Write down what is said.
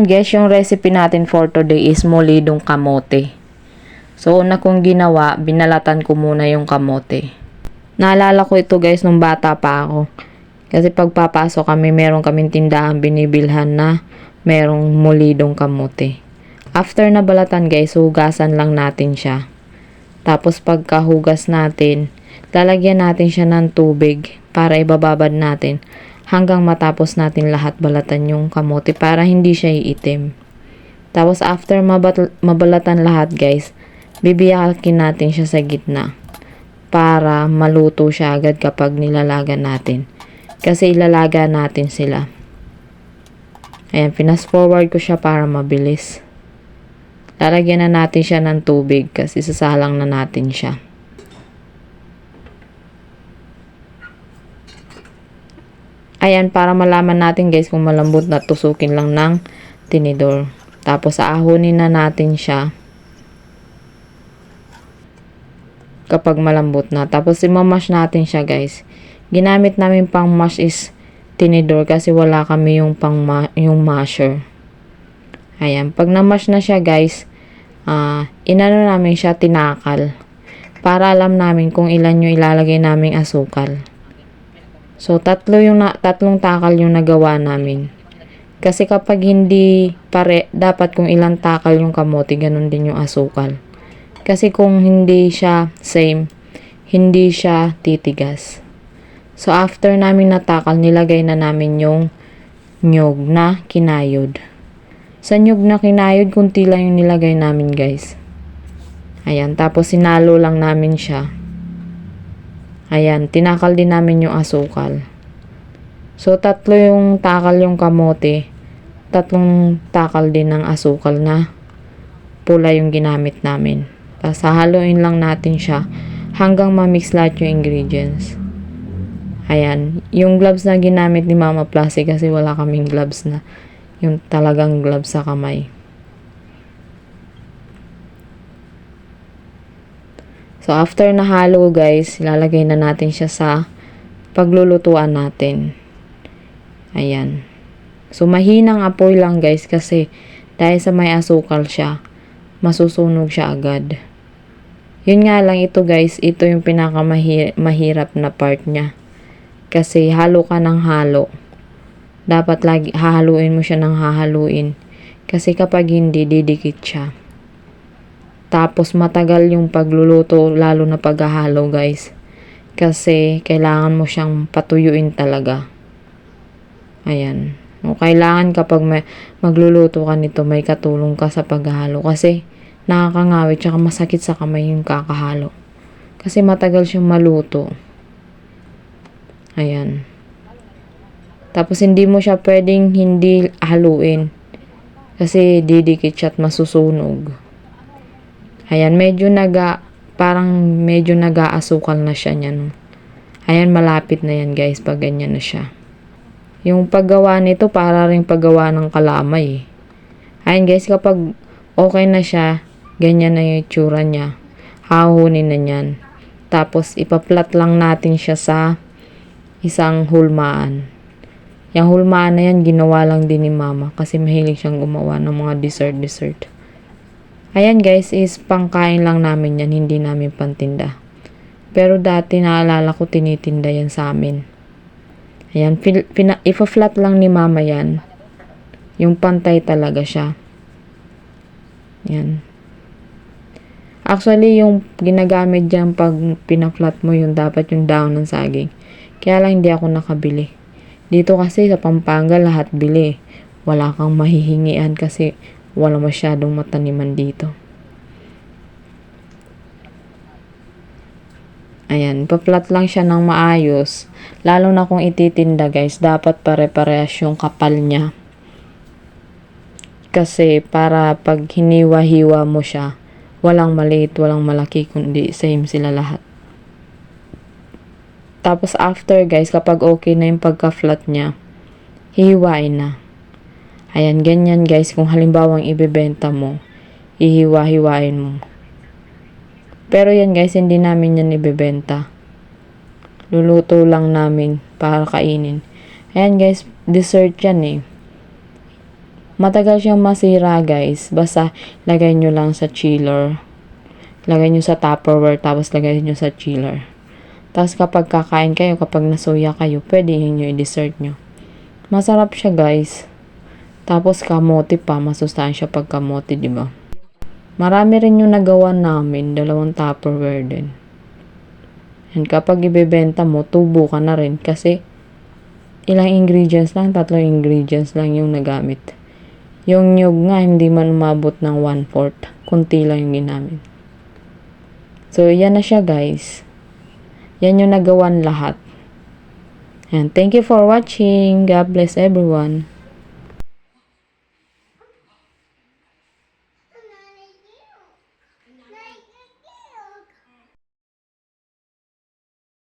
guys, yung recipe natin for today is molidong kamote. So, una kong ginawa, binalatan ko muna yung kamote. Naalala ko ito guys nung bata pa ako. Kasi pagpapasok kami, meron kaming tindahan binibilhan na merong molidong kamote. After na balatan guys, hugasan lang natin siya. Tapos pagkahugas natin, lalagyan natin siya ng tubig para ibababad natin hanggang matapos natin lahat balatan yung kamote para hindi siya iitim. Tapos after mabalatan lahat guys, bibiyakin natin siya sa gitna para maluto siya agad kapag nilalaga natin. Kasi ilalaga natin sila. Ayan, fast forward ko siya para mabilis. Lalagyan na natin siya ng tubig kasi sasalang na natin siya. Ayan, para malaman natin guys kung malambot na, tusukin lang ng tinidor. Tapos aahunin na natin siya kapag malambot na. Tapos imamash natin siya guys. Ginamit namin pang mash is tinidor kasi wala kami yung yung masher. Ayan, pag na-mash na siya guys, inano namin siya, tinakal. Para alam namin kung ilan yung ilalagay naming asukal. So, tatlong takal yung nagawa namin. Kasi kapag hindi dapat kung ilang takal yung kamote, ganun din yung asukal. Kasi kung hindi siya same, hindi siya titigas. So, after namin natakal, nilagay na namin yung nyog na kinayod. Sa nyog na kinayod, kunti lang yung nilagay namin guys. Ayan, tapos sinalo lang namin siya. Ayan, tinakal din namin yung asukal. So, tatlo yung takal yung kamote. Tatlong takal din ng asukal na pula yung ginamit namin. Tapos, hahaluin lang natin siya hanggang ma-mix lahat yung ingredients. Ayan, yung gloves na ginamit ni Mama Plastic kasi wala kaming gloves na. Yung talagang gloves sa kamay. So, after na halo guys, ilalagay na natin siya sa paglulutuan natin. Ayan. So, mahinang apoy lang guys kasi dahil sa may asukal siya, masusunog siya agad. Yun nga lang ito guys, ito yung pinakamahirap na part niya. Kasi halo ka ng halo. Dapat lagi hahaluin mo siya ng hahaluin. Kasi kapag hindi, didikit siya. Tapos matagal yung pagluluto, lalo na paghahalo guys. Kasi kailangan mo siyang patuyuin talaga. Ayan. O, kailangan kapag magluluto ka nito, may katulong ka sa paghahalo. Kasi nakakangawit tsaka masakit sa kamay yung kakahalo. Kasi matagal siyang maluto. Ayan. Tapos hindi mo siya pwedeng hindi haluin. Kasi didikit siya at masusunog. Ayan, parang medyo nag-aasukal na siya niyan. Ayan, malapit na yan guys pag ganyan na siya. Yung paggawa nito para ring paggawa ng kalamay. Ayan guys, kapag okay na siya, ganyan na yung itsura niya. Hahunin na yan. Tapos ipaplat lang natin siya sa isang hulmaan. Yung hulmaan na yan, ginawa lang din ni Mama kasi mahilig siyang gumawa ng mga dessert. Ayan guys, is pangkain lang namin yan, hindi namin pantinda. Pero dati naalala ko tinitinda yan sa amin. Ayan, ipa-flat lang ni Mama yan. Yung pantay talaga siya. Ayan. Actually, yung ginagamit dyan pag pina-flat mo yung dapat yung daon ng saging. Kaya lang hindi ako nakabili. Dito kasi sa Pampanga lahat bili. Wala kang mahihingian kasi wala masyadong mataniman dito. Ayan, pa-flat lang siya ng maayos. Lalo na kung ititinda guys, dapat pare-parehas yung kapal niya. Kasi para pag hiniwa-hiwa mo siya, walang maliit, walang malaki, kundi same sila lahat. Tapos after guys, kapag okay na yung pagka-flat niya, hihiwain na. Ayan, ganyan guys, kung halimbawa ibebenta mo, ihiwa-hiwain mo. Pero yan guys, hindi namin yan ibebenta. Luluto lang namin para kainin. Ayan guys, dessert yan eh. Matagal siyang masira guys. Basta lagay nyo lang sa chiller. Lagay nyo sa Tupperware tapos lagay nyo sa chiller. Tapos kapag kakain kayo, kapag nasuya kayo, pwede nyo i-dessert nyo. Masarap siya guys. Tapos kamote pa, masustansya pag kamote, di ba? Marami rin yung nagawa namin, 2 Tupperware din. And kapag ibebenta mo, tubo ka na rin kasi ilang ingredients lang, 3 ingredients lang yung nagamit. Yung nyug nga, hindi man umabot ng 1/4. Kunti lang yung ginamit. So, yan na siya guys. Yan yung nagawan lahat. And thank you for watching. God bless everyone.